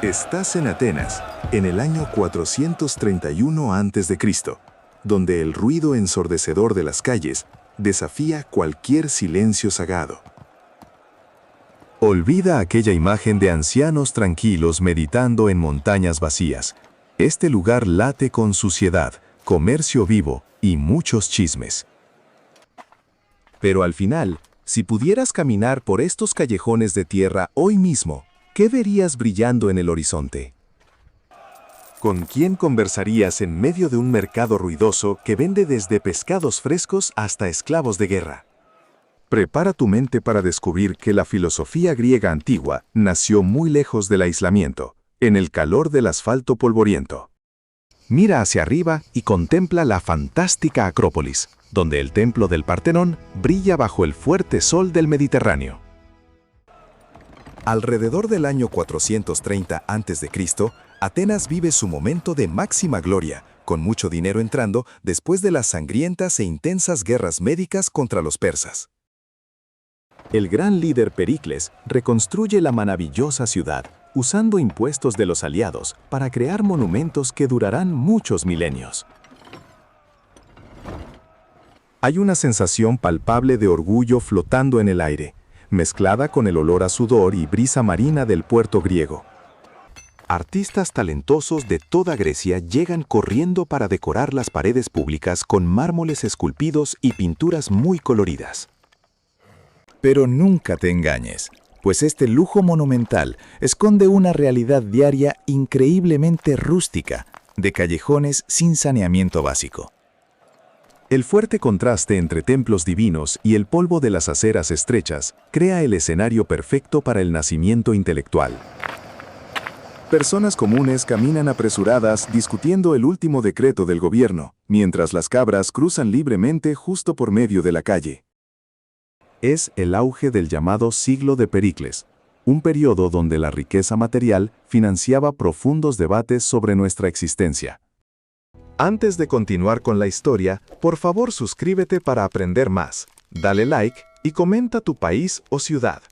Estás en Atenas, en el año 431 a.C., donde el ruido ensordecedor de las calles desafía cualquier silencio sagrado. Olvida aquella imagen de ancianos tranquilos meditando en montañas vacías. Este lugar late con suciedad, comercio vivo y muchos chismes. Pero al final, si pudieras caminar por estos callejones de tierra hoy mismo, ¿qué verías brillando en el horizonte? ¿Con quién conversarías en medio de un mercado ruidoso que vende desde pescados frescos hasta esclavos de guerra? Prepara tu mente para descubrir que la filosofía griega antigua nació muy lejos del aislamiento, en el calor del asfalto polvoriento. Mira hacia arriba y contempla la fantástica Acrópolis, donde el templo del Partenón brilla bajo el fuerte sol del Mediterráneo. Alrededor del año 430 a.C., Atenas vive su momento de máxima gloria, con mucho dinero entrando después de las sangrientas e intensas guerras médicas contra los persas. El gran líder Pericles reconstruye la maravillosa ciudad, usando impuestos de los aliados para crear monumentos que durarán muchos milenios. Hay una sensación palpable de orgullo flotando en el aire, mezclada con el olor a sudor y brisa marina del puerto griego. Artistas talentosos de toda Grecia llegan corriendo para decorar las paredes públicas con mármoles esculpidos y pinturas muy coloridas. Pero nunca te engañes, pues este lujo monumental esconde una realidad diaria increíblemente rústica, de callejones sin saneamiento básico. El fuerte contraste entre templos divinos y el polvo de las aceras estrechas crea el escenario perfecto para el nacimiento intelectual. Personas comunes caminan apresuradas discutiendo el último decreto del gobierno, mientras las cabras cruzan libremente justo por medio de la calle. Es el auge del llamado siglo de Pericles, un periodo donde la riqueza material financiaba profundos debates sobre nuestra existencia. Antes de continuar con la historia, por favor suscríbete para aprender más, dale like y comenta tu país o ciudad.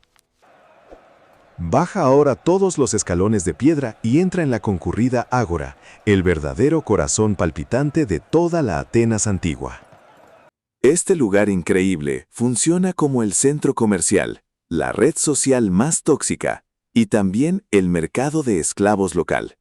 Baja ahora todos los escalones de piedra y entra en la concurrida Ágora, el verdadero corazón palpitante de toda la Atenas antigua. Este lugar increíble funciona como el centro comercial, la red social más tóxica y también el mercado de esclavos local.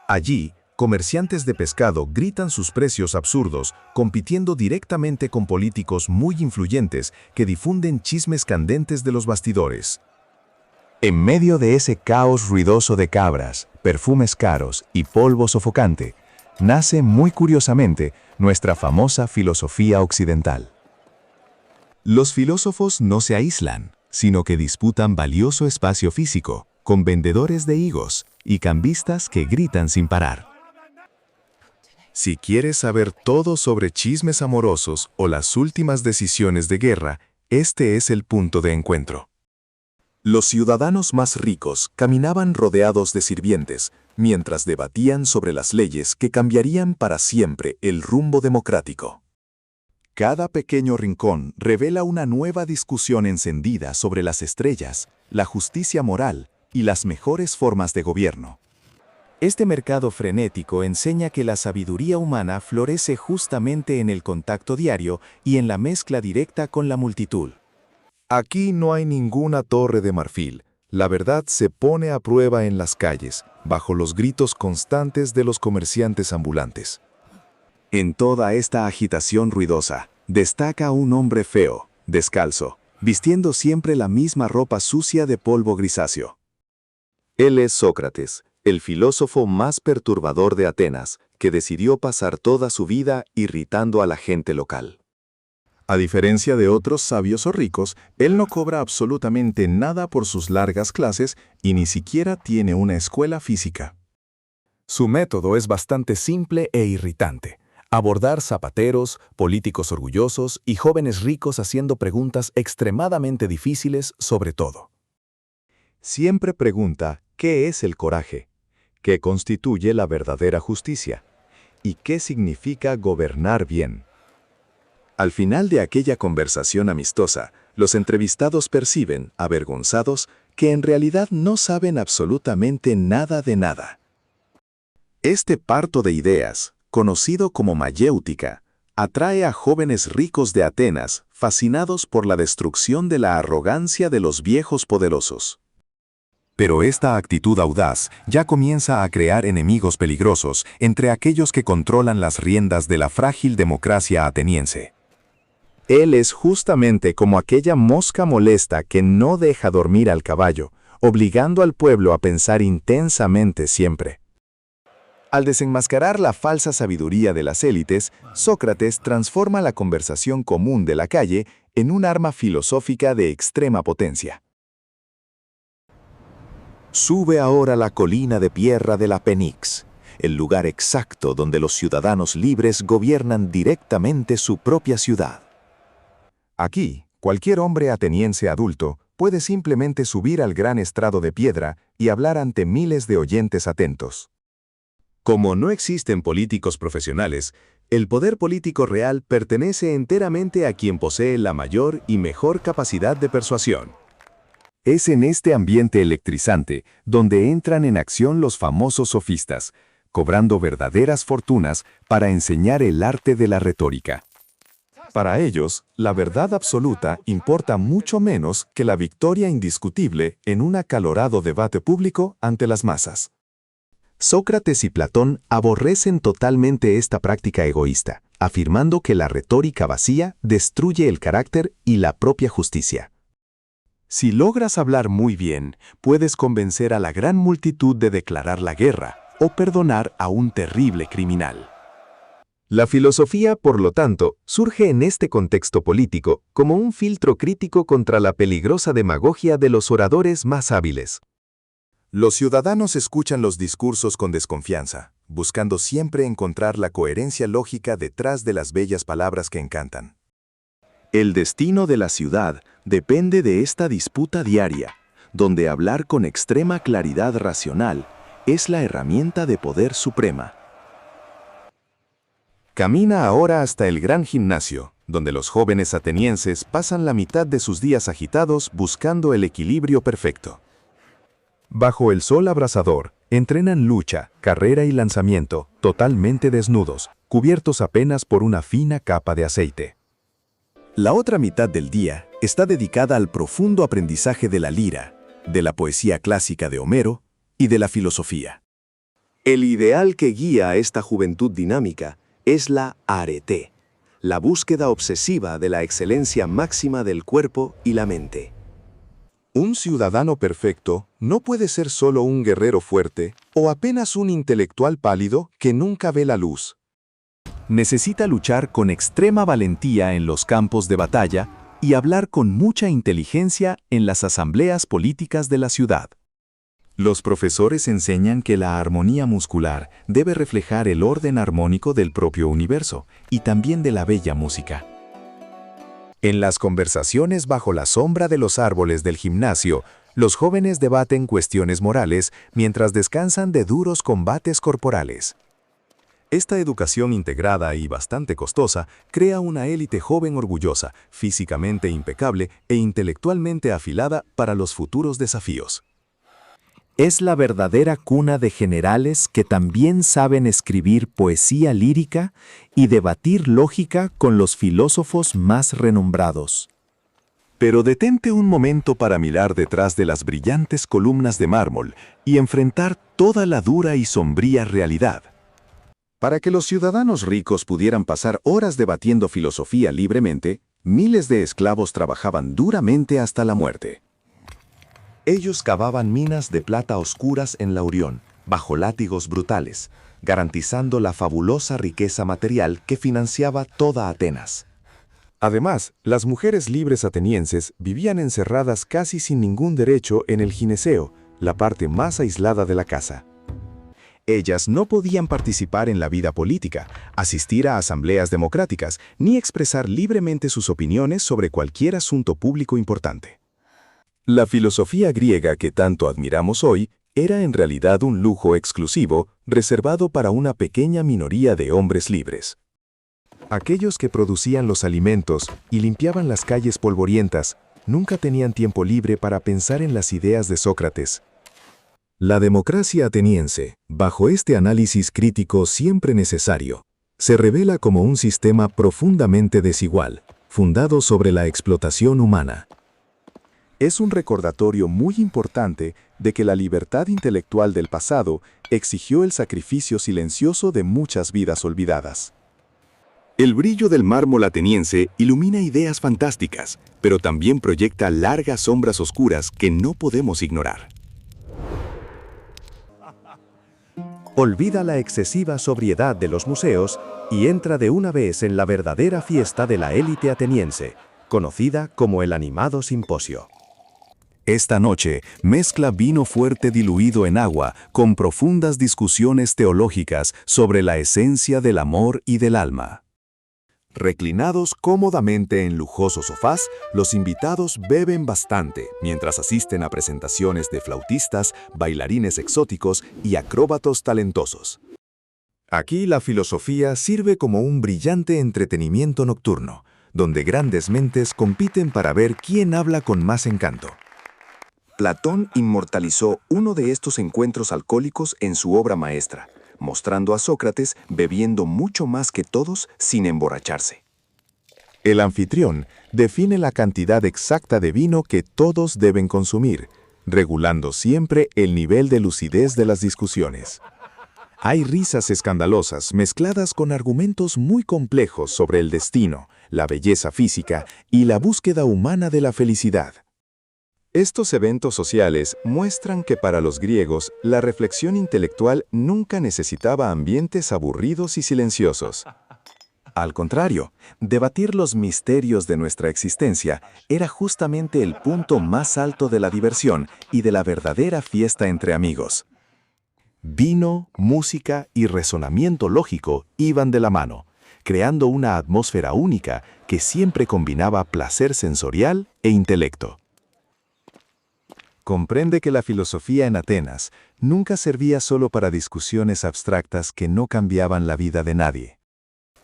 Allí, comerciantes de pescado gritan sus precios absurdos, compitiendo directamente con políticos muy influyentes que difunden chismes candentes de los bastidores. En medio de ese caos ruidoso de cabras, perfumes caros y polvo sofocante, nace muy curiosamente nuestra famosa filosofía occidental. Los filósofos no se aíslan, sino que disputan valioso espacio físico, con vendedores de higos y cambistas que gritan sin parar. Si quieres saber todo sobre chismes amorosos o las últimas decisiones de guerra, este es el punto de encuentro. Los ciudadanos más ricos caminaban rodeados de sirvientes, mientras debatían sobre las leyes que cambiarían para siempre el rumbo democrático. Cada pequeño rincón revela una nueva discusión encendida sobre las estrellas, la justicia moral y las mejores formas de gobierno. Este mercado frenético enseña que la sabiduría humana florece justamente en el contacto diario y en la mezcla directa con la multitud. Aquí no hay ninguna torre de marfil. La verdad se pone a prueba en las calles, bajo los gritos constantes de los comerciantes ambulantes. En toda esta agitación ruidosa, destaca un hombre feo, descalzo, vistiendo siempre la misma ropa sucia de polvo grisáceo. Él es Sócrates, el filósofo más perturbador de Atenas, que decidió pasar toda su vida irritando a la gente local. A diferencia de otros sabios o ricos, él no cobra absolutamente nada por sus largas clases y ni siquiera tiene una escuela física. Su método es bastante simple e irritante: abordar zapateros, políticos orgullosos y jóvenes ricos haciendo preguntas extremadamente difíciles sobre todo. Siempre pregunta ¿qué es el coraje? ¿Qué constituye la verdadera justicia? ¿Y qué significa gobernar bien? Al final de aquella conversación amistosa, Los entrevistados perciben, avergonzados, que en realidad no saben absolutamente nada de nada. Este parto de ideas, conocido como mayéutica, atrae a jóvenes ricos de Atenas, fascinados por la destrucción de la arrogancia de los viejos poderosos. Pero esta actitud audaz ya comienza a crear enemigos peligrosos entre aquellos que controlan las riendas de la frágil democracia ateniense. Él es justamente como aquella mosca molesta que no deja dormir al caballo, obligando al pueblo a pensar intensamente siempre. Al desenmascarar la falsa sabiduría de las élites, Sócrates transforma la conversación común de la calle en un arma filosófica de extrema potencia. Sube ahora la colina de piedra de la Penix, el lugar exacto donde los ciudadanos libres gobiernan directamente su propia ciudad. Aquí, cualquier hombre ateniense adulto puede simplemente subir al gran estrado de piedra y hablar ante miles de oyentes atentos. Como no existen políticos profesionales, el poder político real pertenece enteramente a quien posee la mayor y mejor capacidad de persuasión. Es en este ambiente electrizante donde entran en acción los famosos sofistas, cobrando verdaderas fortunas para enseñar el arte de la retórica. Para ellos, la verdad absoluta importa mucho menos que la victoria indiscutible en un acalorado debate público ante las masas. Sócrates y Platón aborrecen totalmente esta práctica egoísta, afirmando que la retórica vacía destruye el carácter y la propia justicia. Si logras hablar muy bien, puedes convencer a la gran multitud de declarar la guerra o perdonar a un terrible criminal. La filosofía, por lo tanto, surge en este contexto político como un filtro crítico contra la peligrosa demagogia de los oradores más hábiles. Los ciudadanos escuchan los discursos con desconfianza, buscando siempre encontrar la coherencia lógica detrás de las bellas palabras que encantan. El destino de la ciudad depende de esta disputa diaria, donde hablar con extrema claridad racional es la herramienta de poder suprema. Camina ahora hasta el gran gimnasio, donde los jóvenes atenienses pasan la mitad de sus días agitados buscando el equilibrio perfecto. Bajo el sol abrasador, entrenan lucha, carrera y lanzamiento, totalmente desnudos, cubiertos apenas por una fina capa de aceite. La otra mitad del día está dedicada al profundo aprendizaje de la lira, de la poesía clásica de Homero y de la filosofía. El ideal que guía a esta juventud dinámica es la arete, la búsqueda obsesiva de la excelencia máxima del cuerpo y la mente. Un ciudadano perfecto no puede ser solo un guerrero fuerte o apenas un intelectual pálido que nunca ve la luz. Necesita luchar con extrema valentía en los campos de batalla y hablar con mucha inteligencia en las asambleas políticas de la ciudad. Los profesores enseñan que la armonía muscular debe reflejar el orden armónico del propio universo y también de la bella música. En las conversaciones bajo la sombra de los árboles del gimnasio, los jóvenes debaten cuestiones morales mientras descansan de duros combates corporales. Esta educación integrada y bastante costosa crea una élite joven orgullosa, físicamente impecable e intelectualmente afilada para los futuros desafíos. Es la verdadera cuna de generales que también saben escribir poesía lírica y debatir lógica con los filósofos más renombrados. Pero detente un momento para mirar detrás de las brillantes columnas de mármol y enfrentar toda la dura y sombría realidad. Para que los ciudadanos ricos pudieran pasar horas debatiendo filosofía libremente, miles de esclavos trabajaban duramente hasta la muerte. Ellos cavaban minas de plata oscuras en Laurión, bajo látigos brutales, garantizando la fabulosa riqueza material que financiaba toda Atenas. Además, las mujeres libres atenienses vivían encerradas casi sin ningún derecho en el gineceo, la parte más aislada de la casa. Ellas no podían participar en la vida política, asistir a asambleas democráticas, ni expresar libremente sus opiniones sobre cualquier asunto público importante. La filosofía griega que tanto admiramos hoy era en realidad un lujo exclusivo reservado para una pequeña minoría de hombres libres. Aquellos que producían los alimentos y limpiaban las calles polvorientas nunca tenían tiempo libre para pensar en las ideas de Sócrates. La democracia ateniense, bajo este análisis crítico siempre necesario, se revela como un sistema profundamente desigual, fundado sobre la explotación humana. Es un recordatorio muy importante de que la libertad intelectual del pasado exigió el sacrificio silencioso de muchas vidas olvidadas. El brillo del mármol ateniense ilumina ideas fantásticas, pero también proyecta largas sombras oscuras que no podemos ignorar. Olvida la excesiva sobriedad de los museos y entra de una vez en la verdadera fiesta de la élite ateniense, conocida como el animado simposio. Esta noche mezcla vino fuerte diluido en agua con profundas discusiones teológicas sobre la esencia del amor y del alma. Reclinados cómodamente en lujosos sofás, los invitados beben bastante mientras asisten a presentaciones de flautistas, bailarines exóticos y acróbatos talentosos. Aquí la filosofía sirve como un brillante entretenimiento nocturno, donde grandes mentes compiten para ver quién habla con más encanto. Platón inmortalizó uno de estos encuentros alcohólicos en su obra maestra, mostrando a Sócrates bebiendo mucho más que todos sin emborracharse. El anfitrión define la cantidad exacta de vino que todos deben consumir, regulando siempre el nivel de lucidez de las discusiones. Hay risas escandalosas mezcladas con argumentos muy complejos sobre el destino, la belleza física y la búsqueda humana de la felicidad. Estos eventos sociales muestran que para los griegos la reflexión intelectual nunca necesitaba ambientes aburridos y silenciosos. Al contrario, debatir los misterios de nuestra existencia era justamente el punto más alto de la diversión y de la verdadera fiesta entre amigos. Vino, música y razonamiento lógico iban de la mano, creando una atmósfera única que siempre combinaba placer sensorial e intelecto. Comprende que la filosofía en Atenas nunca servía solo para discusiones abstractas que no cambiaban la vida de nadie.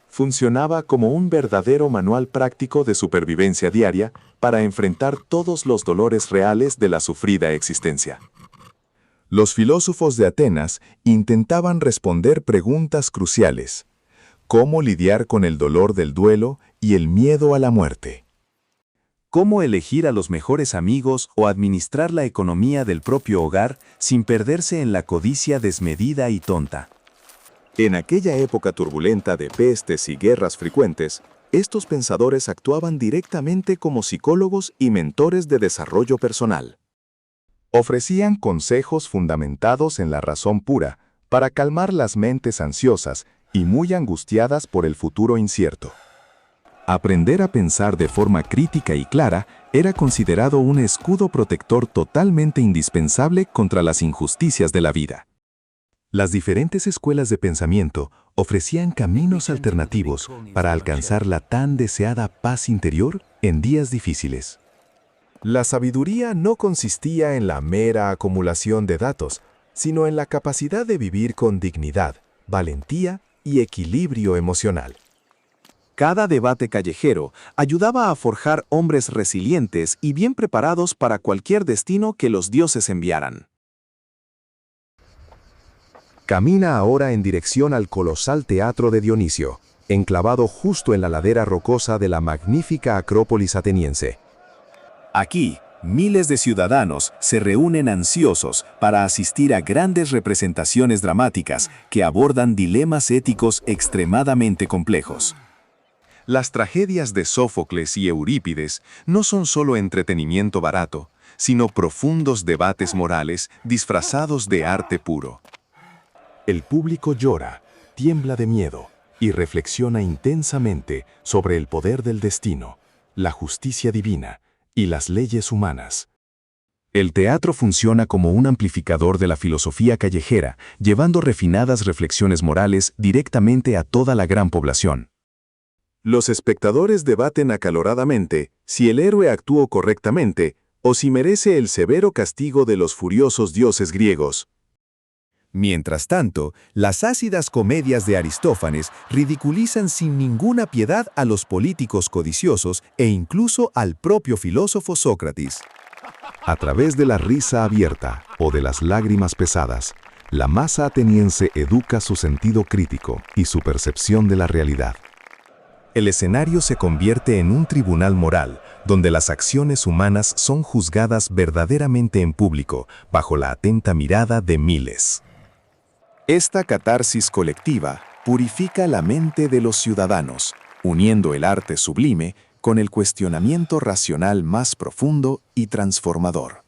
Funcionaba como un verdadero manual práctico de supervivencia diaria para enfrentar todos los dolores reales de la sufrida existencia. Los filósofos de Atenas intentaban responder preguntas cruciales: ¿cómo lidiar con el dolor del duelo y el miedo a la muerte? ¿Cómo elegir a los mejores amigos o administrar la economía del propio hogar sin perderse en la codicia desmedida y tonta? En aquella época turbulenta de pestes y guerras frecuentes, estos pensadores actuaban directamente como psicólogos y mentores de desarrollo personal. Ofrecían consejos fundamentados en la razón pura para calmar las mentes ansiosas y muy angustiadas por el futuro incierto. Aprender a pensar de forma crítica y clara era considerado un escudo protector totalmente indispensable contra las injusticias de la vida. Las diferentes escuelas de pensamiento ofrecían caminos alternativos para alcanzar la tan deseada paz interior en días difíciles. La sabiduría no consistía en la mera acumulación de datos, sino en la capacidad de vivir con dignidad, valentía y equilibrio emocional. Cada debate callejero ayudaba a forjar hombres resilientes y bien preparados para cualquier destino que los dioses enviaran. Camina ahora en dirección al colosal teatro de Dionisio, enclavado justo en la ladera rocosa de la magnífica Acrópolis ateniense. Aquí, miles de ciudadanos se reúnen ansiosos para asistir a grandes representaciones dramáticas que abordan dilemas éticos extremadamente complejos. Las tragedias de Sófocles y Eurípides no son solo entretenimiento barato, sino profundos debates morales disfrazados de arte puro. El público llora, tiembla de miedo y reflexiona intensamente sobre el poder del destino, la justicia divina y las leyes humanas. El teatro funciona como un amplificador de la filosofía callejera, llevando refinadas reflexiones morales directamente a toda la gran población. Los espectadores debaten acaloradamente si el héroe actuó correctamente o si merece el severo castigo de los furiosos dioses griegos. Mientras tanto, las ácidas comedias de Aristófanes ridiculizan sin ninguna piedad a los políticos codiciosos e incluso al propio filósofo Sócrates. A través de la risa abierta o de las lágrimas pesadas, la masa ateniense educa su sentido crítico y su percepción de la realidad. El escenario se convierte en un tribunal moral, donde las acciones humanas son juzgadas verdaderamente en público, bajo la atenta mirada de miles. Esta catarsis colectiva purifica la mente de los ciudadanos, uniendo el arte sublime con el cuestionamiento racional más profundo y transformador.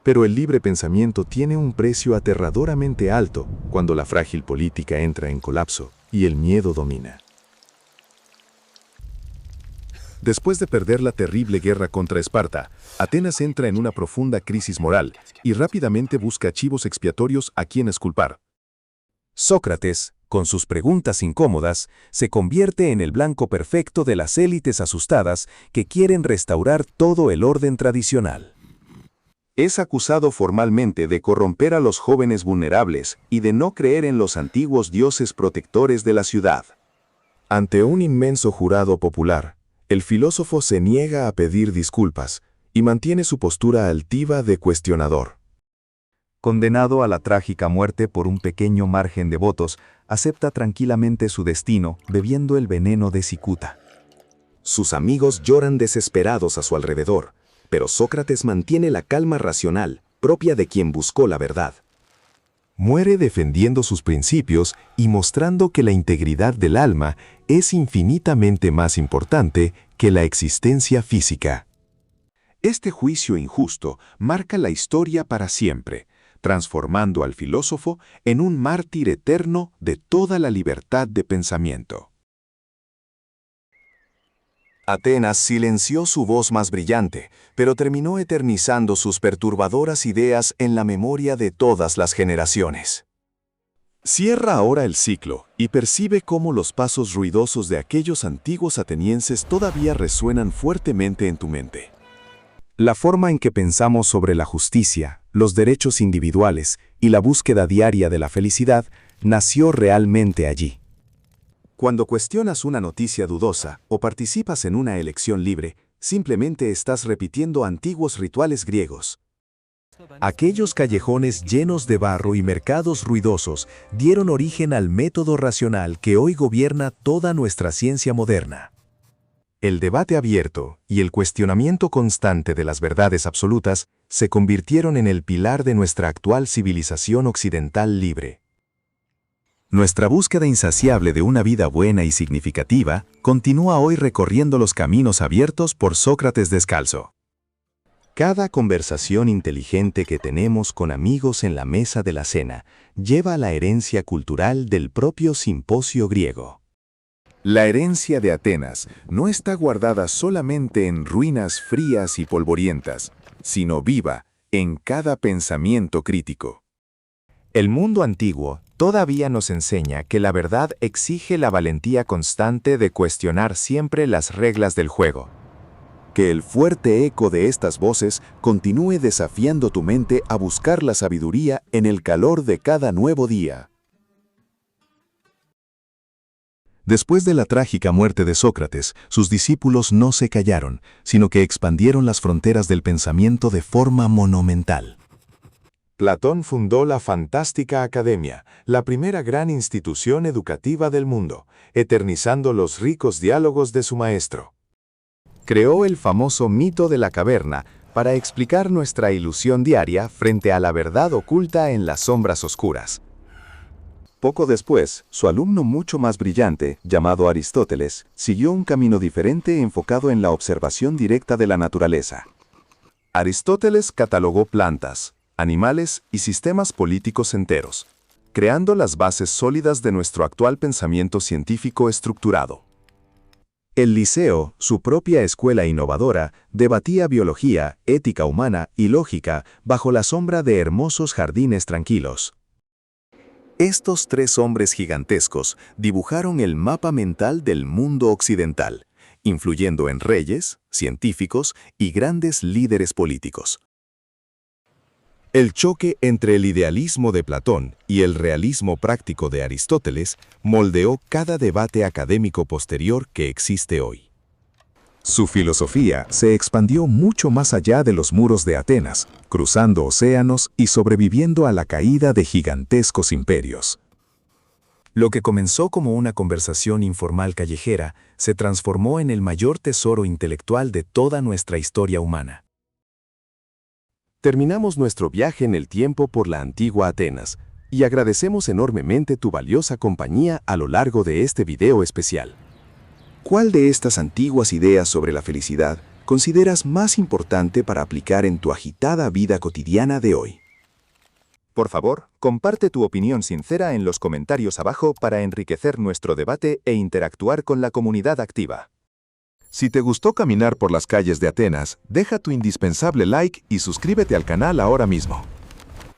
Pero el libre pensamiento tiene un precio aterradoramente alto cuando la frágil política entra en colapso y el miedo domina. Después de perder la terrible guerra contra Esparta, Atenas entra en una profunda crisis moral y rápidamente busca chivos expiatorios a quienes culpar. Sócrates, con sus preguntas incómodas, se convierte en el blanco perfecto de las élites asustadas que quieren restaurar todo el orden tradicional. Es acusado formalmente de corromper a los jóvenes vulnerables y de no creer en los antiguos dioses protectores de la ciudad. Ante un inmenso jurado popular, el filósofo se niega a pedir disculpas y mantiene su postura altiva de cuestionador. Condenado a la trágica muerte por un pequeño margen de votos, acepta tranquilamente su destino bebiendo el veneno de cicuta. Sus amigos lloran desesperados a su alrededor, pero Sócrates mantiene la calma racional, propia de quien buscó la verdad. Muere defendiendo sus principios y mostrando que la integridad del alma es infinitamente más importante que la existencia física. Este juicio injusto marca la historia para siempre, transformando al filósofo en un mártir eterno de toda la libertad de pensamiento. Atenas silenció su voz más brillante, pero terminó eternizando sus perturbadoras ideas en la memoria de todas las generaciones. Cierra ahora el ciclo y percibe cómo los pasos ruidosos de aquellos antiguos atenienses todavía resuenan fuertemente en tu mente. La forma en que pensamos sobre la justicia, los derechos individuales y la búsqueda diaria de la felicidad nació realmente allí. Cuando cuestionas una noticia dudosa o participas en una elección libre, simplemente estás repitiendo antiguos rituales griegos. Aquellos callejones llenos de barro y mercados ruidosos dieron origen al método racional que hoy gobierna toda nuestra ciencia moderna. El debate abierto y el cuestionamiento constante de las verdades absolutas se convirtieron en el pilar de nuestra actual civilización occidental libre. Nuestra búsqueda insaciable de una vida buena y significativa continúa hoy recorriendo los caminos abiertos por Sócrates descalzo. Cada conversación inteligente que tenemos con amigos en la mesa de la cena lleva a la herencia cultural del propio simposio griego. La herencia de Atenas no está guardada solamente en ruinas frías y polvorientas, sino viva en cada pensamiento crítico. El mundo antiguo todavía nos enseña que la verdad exige la valentía constante de cuestionar siempre las reglas del juego. Que el fuerte eco de estas voces continúe desafiando tu mente a buscar la sabiduría en el calor de cada nuevo día. Después de la trágica muerte de Sócrates, sus discípulos no se callaron, sino que expandieron las fronteras del pensamiento de forma monumental. Platón fundó la fantástica academia, la primera gran institución educativa del mundo, eternizando los ricos diálogos de su maestro. Creó el famoso mito de la caverna para explicar nuestra ilusión diaria frente a la verdad oculta en las sombras oscuras. Poco después, su alumno mucho más brillante, llamado Aristóteles, siguió un camino diferente enfocado en la observación directa de la naturaleza. Aristóteles catalogó plantas, animales y sistemas políticos enteros, creando las bases sólidas de nuestro actual pensamiento científico estructurado. El Liceo, su propia escuela innovadora, debatía biología, ética humana y lógica bajo la sombra de hermosos jardines tranquilos. Estos tres hombres gigantescos dibujaron el mapa mental del mundo occidental, influyendo en reyes, científicos y grandes líderes políticos. El choque entre el idealismo de Platón y el realismo práctico de Aristóteles moldeó cada debate académico posterior que existe hoy. Su filosofía se expandió mucho más allá de los muros de Atenas, cruzando océanos y sobreviviendo a la caída de gigantescos imperios. Lo que comenzó como una conversación informal callejera se transformó en el mayor tesoro intelectual de toda nuestra historia humana. Terminamos nuestro viaje en el tiempo por la antigua Atenas y agradecemos enormemente tu valiosa compañía a lo largo de este video especial. ¿Cuál de estas antiguas ideas sobre la felicidad consideras más importante para aplicar en tu agitada vida cotidiana de hoy? Por favor, comparte tu opinión sincera en los comentarios abajo para enriquecer nuestro debate e interactuar con la comunidad activa. Si te gustó caminar por las calles de Atenas, deja tu indispensable like y suscríbete al canal ahora mismo.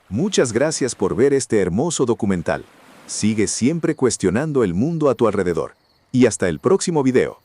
Muchas gracias por ver este hermoso documental. Sigue siempre cuestionando el mundo a tu alrededor. Y hasta el próximo video.